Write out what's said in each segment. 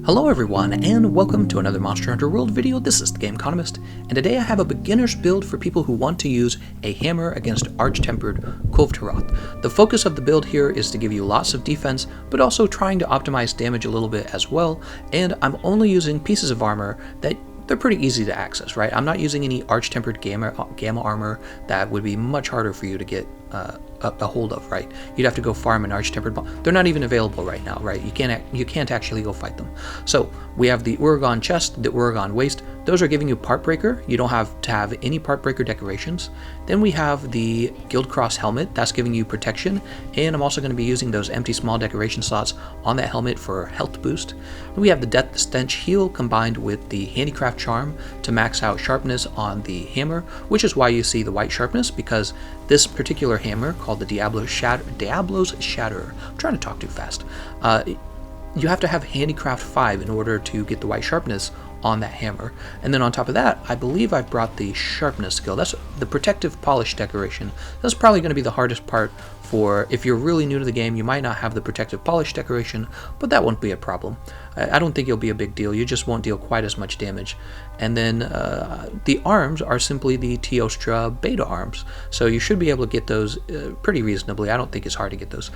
Hello everyone, and welcome to another Monster Hunter World video. This is Thegameconomist, and today I have a beginner's build for people who want to use a hammer against Arch-Tempered Kulve Taroth. The focus of the build here is to give you lots of defense, but also trying to optimize damage a little bit as well, and I'm only using pieces of armor that they're pretty easy to access, right? I'm not using any Arch-Tempered gamma armor that would be much harder for you to get a hold of, right? You'd have to go farm an Arch-Tempered bomb. They're not even available right now, right? You can't actually go fight them. So we have the Uragan chest, the Uragan waist. Those are giving you part breaker. You don't have to have any part breaker decorations. Then we have the Guild Cross helmet. That's giving you protection. And I'm also going to be using those empty small decoration slots on that helmet for health boost. Then we have the Death Stench heal combined with the Handicraft charm to max out sharpness on the hammer, which is why you see the white sharpness, because this particular hammer called the Diablo's Shatter. I'm trying to talk too fast. You have to have Handicraft 5 in order to get the white sharpness on that hammer. And then on top of that, I believe I've brought the sharpness skill. That's the protective polish decoration. That's probably going to be the hardest part for if you're really new to the game. You might not have the protective polish decoration, but that won't be a problem. I don't think it'll be a big deal. You just won't deal quite as much damage. And then the arms are simply the Teostra beta arms, so you should be able to get those pretty reasonably. I don't think it's hard to get those.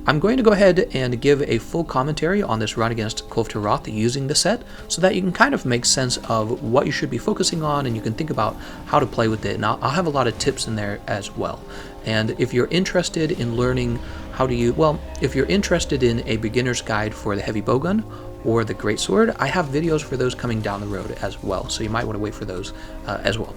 I'm going to go ahead and give a full commentary on this run against Kulve Taroth using the set, so that you can kind of make sense of what you should be focusing on, and you can think about how to play with it. And I'll have a lot of tips in there as well. And if you're interested in learning how to use, well, if you're interested in a beginner's guide for the heavy bowgun or the greatsword, I have videos for those coming down the road as well, so you might want to wait for those as well.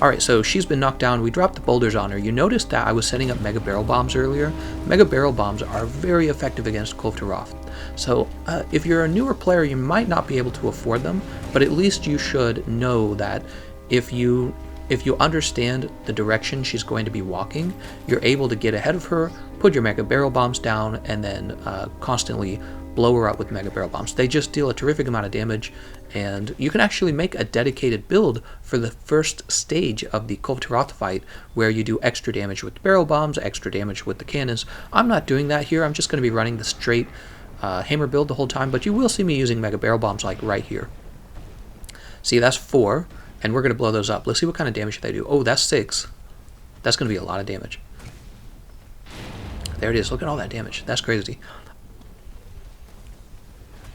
Alright, so she's been knocked down. We dropped the boulders on her. You noticed that I was setting up Mega Barrel Bombs earlier. Mega Barrel Bombs are very effective against Kulve Taroth. So if you're a newer player, you might not be able to afford them, but at least you should know that if you understand the direction she's going to be walking, you're able to get ahead of her, put your Mega Barrel Bombs down, and then constantly blow her up with Mega Barrel Bombs. They just deal a terrific amount of damage, and you can actually make a dedicated build for the first stage of the Kulve Taroth fight, where you do extra damage with the barrel bombs, extra damage with the cannons. I'm not doing that here. I'm just going to be running the straight hammer build the whole time, but you will see me using Mega Barrel Bombs like right here. See, that's 4, and we're going to blow those up. Let's see what kind of damage they do. Oh, that's 6. That's going to be a lot of damage. There it is. Look at all that damage. That's crazy.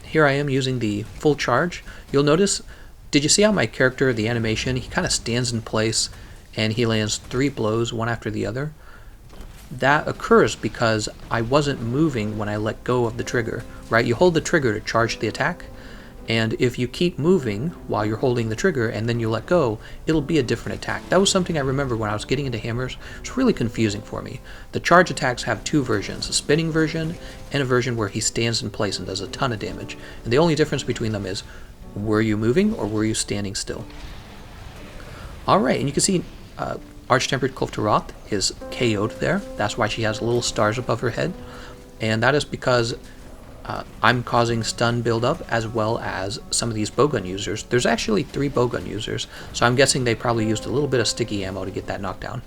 Here I am using the full charge. You'll notice, did you see how my character, the animation, he kind of stands in place and he lands 3 blows one after the other? That occurs because I wasn't moving when I let go of the trigger, right? You hold the trigger to charge the attack, and if you keep moving while you're holding the trigger and then you let go, it'll be a different attack. That was something I remember when I was getting into hammers. It's really confusing for me. The charge attacks have 2 versions, a spinning version and a version where he stands in place and does a ton of damage. And the only difference between them is, were you moving or were you standing still? Alright, and you can see Arch-Tempered Kulve Taroth is KO'd there. That's why she has little stars above her head. And that is because I'm causing stun buildup, as well as some of these bowgun users. There's actually 3 bowgun users, so I'm guessing they probably used a little bit of sticky ammo to get that knocked down.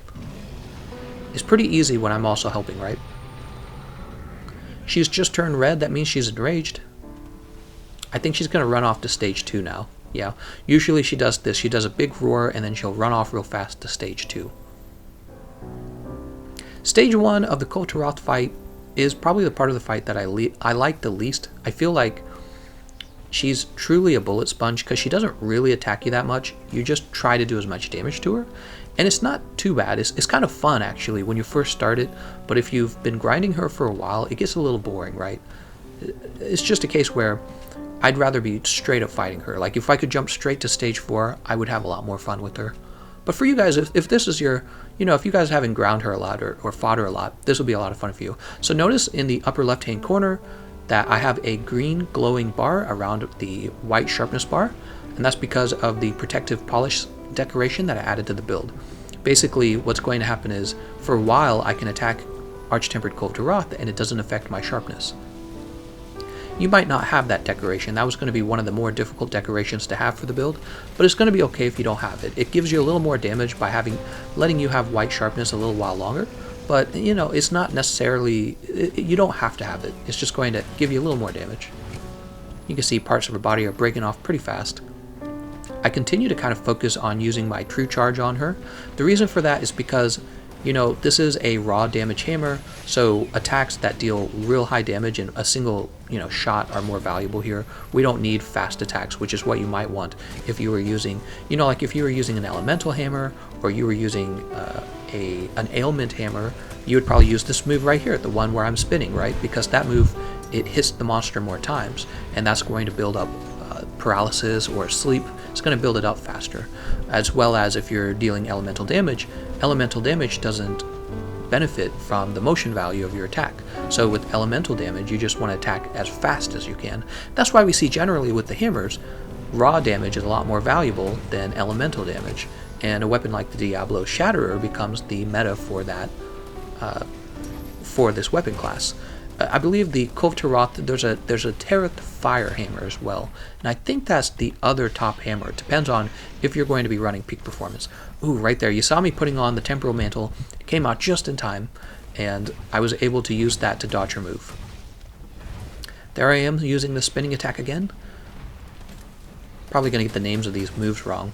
It's pretty easy when I'm also helping, right? She's just turned red. That means she's enraged. I think she's going to run off to stage 2 now. Yeah, usually she does this. She does a big roar, and then she'll run off real fast to stage 2. Stage 1 of the Kulve Taroth fight is probably the part of the fight that I like the least. I feel like she's truly a bullet sponge because she doesn't really attack you that much. You just try to do as much damage to her, and it's not too bad. It's kind of fun actually when you first start it, but if you've been grinding her for a while, it gets a little boring, right? It's just a case where I'd rather be straight up fighting her. Like if I could jump straight to stage 4, I would have a lot more fun with her. But for you guys, if this is your, if you guys haven't ground her a lot or fought her a lot, this will be a lot of fun for you. So notice in the upper left-hand corner that I have a green glowing bar around the white sharpness bar, and that's because of the protective polish decoration that I added to the build. Basically, what's going to happen is, for a while, I can attack Arch-Tempered Kulve Taroth, and it doesn't affect my sharpness. You might not have that decoration. That was going to be one of the more difficult decorations to have for the build, but it's going to be okay if you don't have it. It gives you a little more damage by letting you have white sharpness a little while longer, but it's not necessarily, you don't have to have it. It's just going to give you a little more damage. You can see parts of her body are breaking off pretty fast. I continue to kind of focus on using my true charge on her. The reason for that is because, you know, this is a raw damage hammer, so attacks that deal real high damage in a single, you know, shot are more valuable here. We don't need fast attacks, which is what you might want if you were using, you know, like if you were using an elemental hammer or you were using an ailment hammer, you would probably use this move right here, the one where I'm spinning, right? Because that move, it hits the monster more times, and that's going to build up paralysis or sleep. It's going to build it up faster. As well as if you're dealing elemental damage doesn't benefit from the motion value of your attack. So with elemental damage, you just want to attack as fast as you can. That's why we see generally with the hammers, raw damage is a lot more valuable than elemental damage. And a weapon like the Diablo Shatterer becomes the meta for that, for this weapon class. I believe the Kulve Taroth, there's a Taroth fire hammer as well, and I think that's the other top hammer. It depends on if you're going to be running peak performance. Ooh, right there, you saw me putting on the temporal mantle. It came out just in time, and I was able to use that to dodge her move. There I am using the spinning attack again. Probably going to get the names of these moves wrong.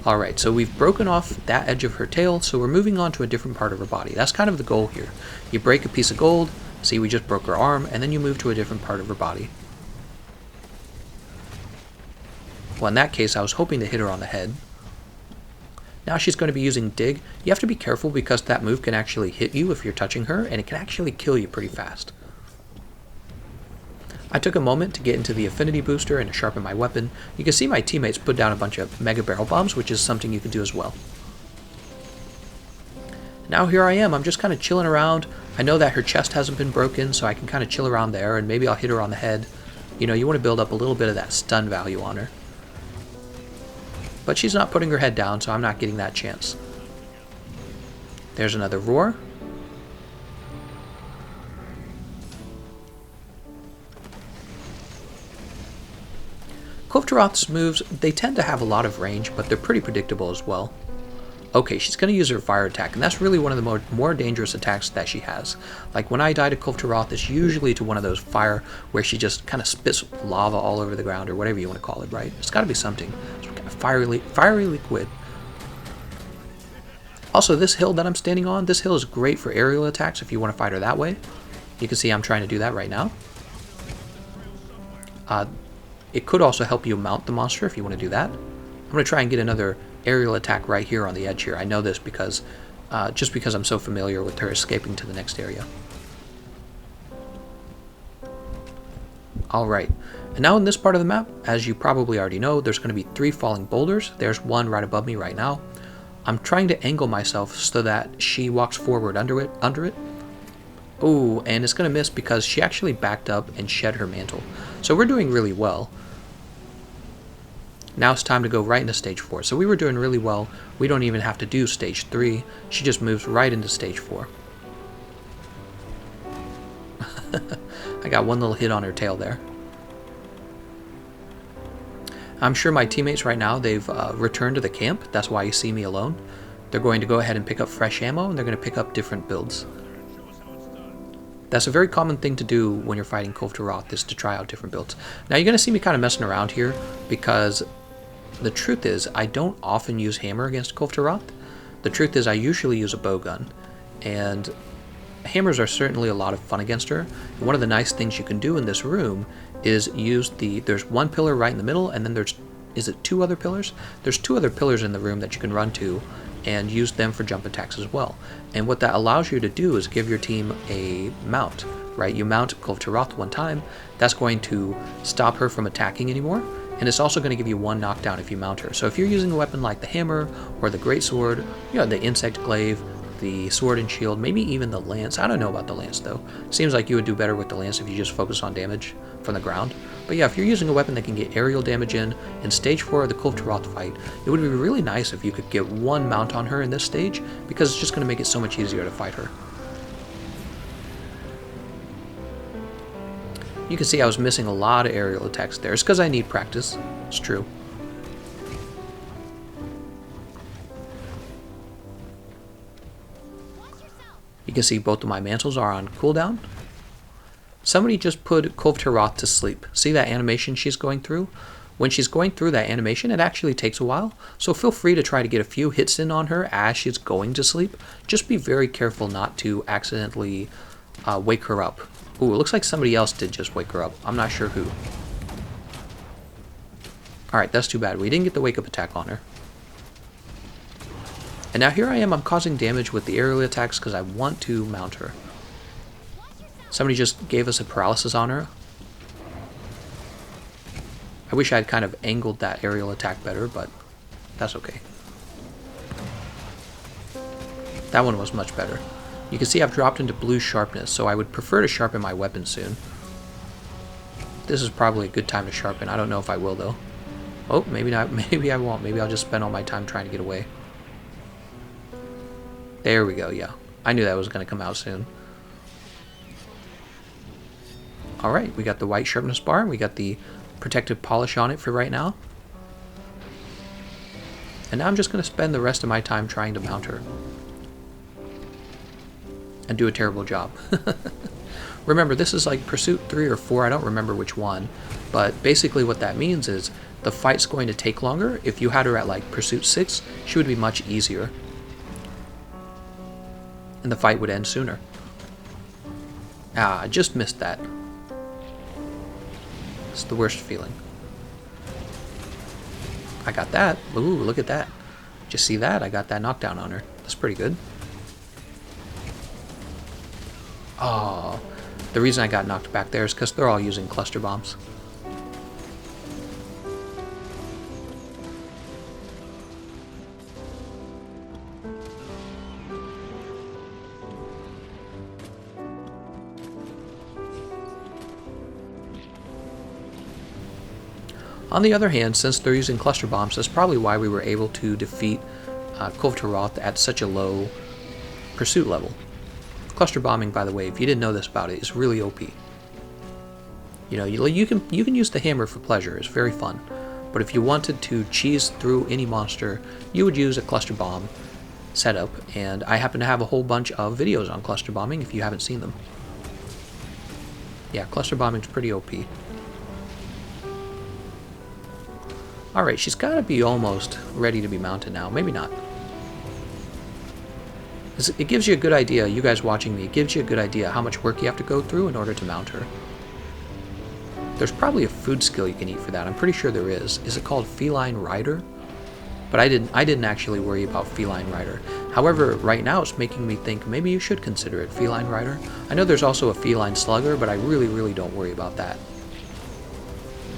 Alright, so we've broken off that edge of her tail, so we're moving on to a different part of her body. That's kind of the goal here. You break a piece of gold, see we just broke her arm, and then you move to a different part of her body. Well, in that case, I was hoping to hit her on the head. Now she's going to be using Dig. You have to be careful because that move can actually hit you if you're touching her, and it can actually kill you pretty fast. I took a moment to get into the affinity booster and to sharpen my weapon. You can see my teammates put down a bunch of mega barrel bombs, which is something you can do as well. Now here I am, I'm just kind of chilling around. I know that her chest hasn't been broken, so I can kind of chill around there, and maybe I'll hit her on the head. You know, you want to build up a little bit of that stun value on her. But she's not putting her head down, so I'm not getting that chance. There's another roar. Kulve Taroth's moves, they tend to have a lot of range, but they're pretty predictable as well. Okay, she's going to use her fire attack, and that's really one of the more dangerous attacks that she has. Like when I die to Kulve Taroth, it's usually to one of those fire where she just kind of spits lava all over the ground, or whatever you want to call it, right? It's got to be something. Kind of fiery liquid. Also, this hill that I'm standing on, this hill is great for aerial attacks if you want to fight her that way. You can see I'm trying to do that right now. It could also help you mount the monster if you want to do that. I'm going to try and get another aerial attack right here on the edge here. I know this because just because I'm so familiar with her escaping to the next area. Alright, and now in this part of the map, as you probably already know, there's going to be 3 falling boulders. There's one right above me right now. I'm trying to angle myself so that she walks forward under it. Oh, and it's going to miss because she actually backed up and shed her mantle. So we're doing really well. Now it's time to go right into stage 4. So we were doing really well. We don't even have to do stage 3. She just moves right into stage 4. I got one little hit on her tail there. I'm sure my teammates right now, they've returned to the camp. That's why you see me alone. They're going to go ahead and pick up fresh ammo, and they're going to pick up different builds. That's a very common thing to do when you're fighting Kulve Taroth, is to try out different builds. Now you're going to see me kind of messing around here, because the truth is I don't often use hammer against Kulve Taroth. The truth is I usually use a bowgun, and hammers are certainly a lot of fun against her. And one of the nice things you can do in this room is use there's one pillar right in the middle, and then is it 2 other pillars? There's 2 other pillars in the room that you can run to and use them for jump attacks as well. And what that allows you to do is give your team a mount, right? You mount Kulve Taroth one time, that's going to stop her from attacking anymore, and it's also going to give you 1 knockdown if you mount her. So if you're using a weapon like the hammer or the greatsword, you know, the insect glaive, the sword and shield, maybe even the lance. I don't know about the lance though. Seems like you would do better with the lance if you just focus on damage from the ground. But yeah, if you're using a weapon that can get aerial damage in stage 4 of the Kulve Taroth fight, it would be really nice if you could get 1 mount on her in this stage, because it's just going to make it so much easier to fight her. You can see I was missing a lot of aerial attacks there. It's because I need practice. It's true. You can see both of my mantles are on cooldown. Somebody just put Kulve Taroth to sleep. See that animation she's going through? When she's going through that animation, it actually takes a while, so feel free to try to get a few hits in on her as she's going to sleep. Just be very careful not to accidentally wake her up. Ooh, it looks like somebody else did just wake her up. I'm not sure who. Alright, that's too bad. We didn't get the wake-up attack on her. And now here I am, I'm causing damage with the aerial attacks because I want to mount her. Somebody just gave us a paralysis on her. I wish I had kind of angled that aerial attack better, but that's okay. That one was much better. You can see I've dropped into blue sharpness, so I would prefer to sharpen my weapon soon. This is probably a good time to sharpen. I don't know if I will, though. Oh, maybe not. Maybe I won't. Maybe I'll just spend all my time trying to get away. There we go, yeah. I knew that was going to come out soon. Alright, we got the white sharpness bar. We got the protective polish on it for right now. And now I'm just going to spend the rest of my time trying to mount her. And do a terrible job. Remember, this is like Pursuit 3 or 4, I don't remember which one. But basically what that means is the fight's going to take longer. If you had her at like Pursuit 6, she would be much easier. And the fight would end sooner. Ah, I just missed that. It's the worst feeling. I got that. Ooh, look at that. Just see that? I got that knockdown on her. That's pretty good. Oh, the reason I got knocked back there is because they're all using cluster bombs. On the other hand, since they're using cluster bombs, that's probably why we were able to defeat Kulve Taroth at such a low pursuit level. Cluster bombing, by the way, if you didn't know this about it, is really OP. You know, you can use the hammer for pleasure. It's very fun. But if you wanted to cheese through any monster, you would use a cluster bomb setup. And I happen to have a whole bunch of videos on cluster bombing if you haven't seen them. Yeah, cluster bombing's pretty OP. Alright, she's got to be almost ready to be mounted now. Maybe not. It gives you a good idea, you guys watching me, it gives you a good idea how much work you have to go through in order to mount her. There's probably a food skill you can eat for that. I'm pretty sure there is. Is it called Feline Rider? But I didn't actually worry about Feline Rider. However, right now it's making me think maybe you should consider it Feline Rider. I know there's also a Feline Slugger, but I really don't worry about that.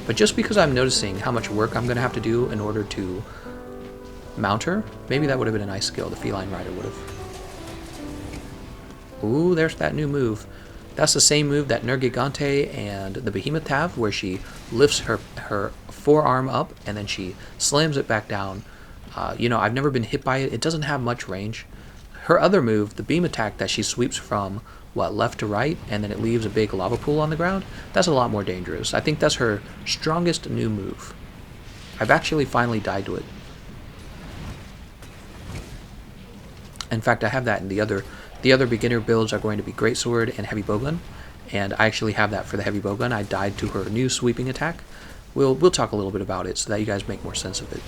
But just because I'm noticing how much work I'm going to have to do in order to mount her, maybe that would have been a nice skill. The Feline Rider would have. Ooh, there's that new move. That's the same move that Nergigante and the Behemoth have, where she lifts her forearm up and then she slams it back down. You know, I've never been hit by it. It doesn't have much range. Her other move, the beam attack that she sweeps from, what, left to right, and then it leaves a big lava pool on the ground, that's a lot more dangerous. I think that's her strongest new move. I've actually finally died to it. In fact, I have that in the other beginner builds are going to be Greatsword and Heavy Bowgun, and I actually have that for the Heavy Bowgun. I died to her new sweeping attack. We'll talk a little bit about it so that you guys make more sense of it.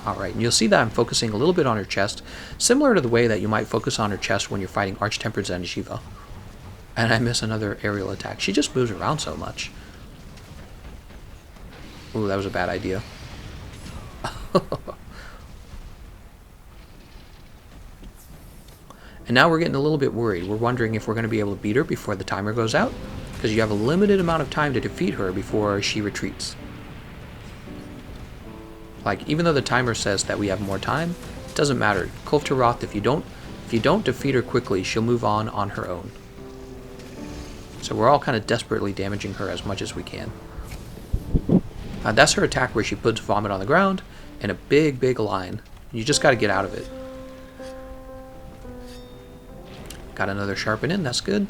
Alright, and you'll see that I'm focusing a little bit on her chest, similar to the way that you might focus on her chest when you're fighting Arch-Tempered Zen'jiva. And I miss another aerial attack. She just moves around so much. Ooh, that was a bad idea. And now we're getting a little bit worried. We're wondering if we're going to be able to beat her before the timer goes out, because you have a limited amount of time to defeat her before she retreats. Like, even though the timer says that we have more time, it doesn't matter. Kulve Taroth, if you don't defeat her quickly, she'll move on her own. So we're all kind of desperately damaging her as much as we can. That's her attack where she puts vomit on the ground in a big line. You just got to get out of it. Got another sharpen in, that's good.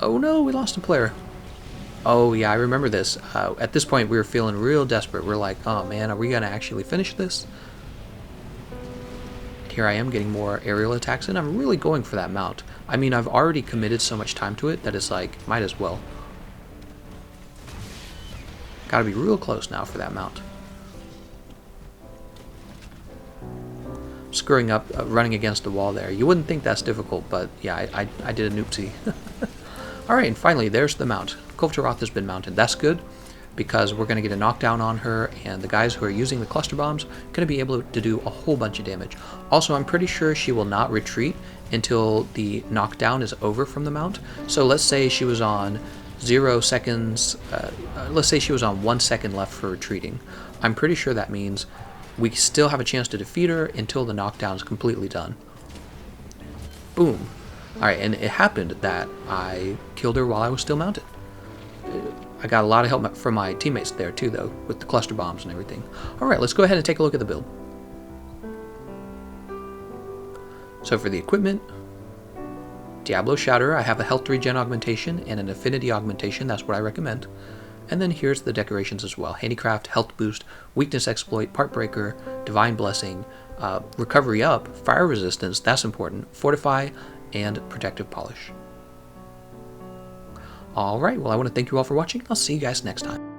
Oh no, we lost a player. Oh yeah, I remember this. At this point we were feeling real desperate. We're like, oh man, are we going to actually finish this? Here I am getting more aerial attacks in. I'm really going for that mount. I mean, I've already committed so much time to it that it's like, might as well. Gotta be real close now for that mount. Screwing up, running against the wall there. You wouldn't think that's difficult, but yeah, I did a noopsie. Alright, and finally, there's the mount. Kulve Taroth has been mounted. That's good, because we're going to get a knockdown on her, and the guys who are using the cluster bombs are going to be able to do a whole bunch of damage. Also, I'm pretty sure she will not retreat until the knockdown is over from the mount. So let's say she was on 0 seconds, let's say she was on 1 second left for retreating. I'm pretty sure that means we still have a chance to defeat her until the knockdown is completely done. Boom. Alright, and it happened that I killed her while I was still mounted. I got a lot of help from my teammates there too, though, with the cluster bombs and everything. Alright, let's go ahead and take a look at the build. So for the equipment, Diablo Shouter, I have a health regen augmentation and an affinity augmentation. That's what I recommend. And then here's the decorations as well. Handicraft, health boost, weakness exploit, part breaker, divine blessing, recovery up, fire resistance, that's important, fortify, and protective polish. Alright, well I want to thank you all for watching. I'll see you guys next time.